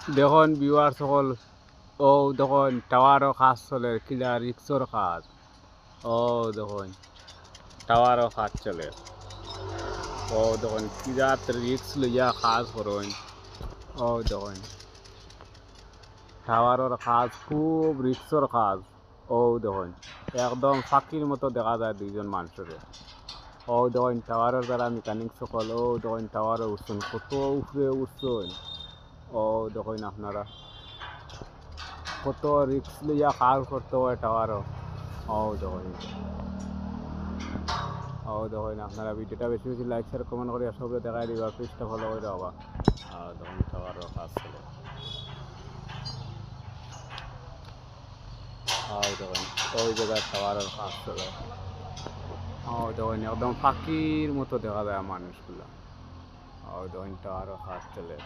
দেখুন ভিউয়ার সকল ও দেখুন টাওয়ারও কাজ চলে কিলা রিক্সর কাজ ও দেখুন টাওয়ারও কাজ চলে ও দেখুন কিলা রিক্স লইয়া কাজ করুন ও দেখুন টাওয়ারের কাজ খুব রিক্সর কাজ ও দেখুন একদম ফাঁকির মতো দেখা যায় দুইজন মানুষের ও দেখুন টাওয়ারের দ্বারা মেকানিক সকল ও দেখুন টাওয়ারে উঠছেন কত উপরে উঠছেন ও দেখুন আপনারা কত রিক্স লইয়া কাজ করতে হয় টাওয়ারও ও দেখুন ও দেখুন আপনারা ভিডিওটা বেশি বেশি লাইক শেয়ার কমেন্ট করে সবরে দেখাই দিবা পেজটা ফলো করে হবা দেখুন টাওয়ারও কাজ চলে দেখুন ওই জায়গায় টাওয়ারের কাজ চলে দেখুন একদম ফাঁকির মতো দেখা যায় মানুষগুলো দেখুন টাওয়ারও কাজ চলে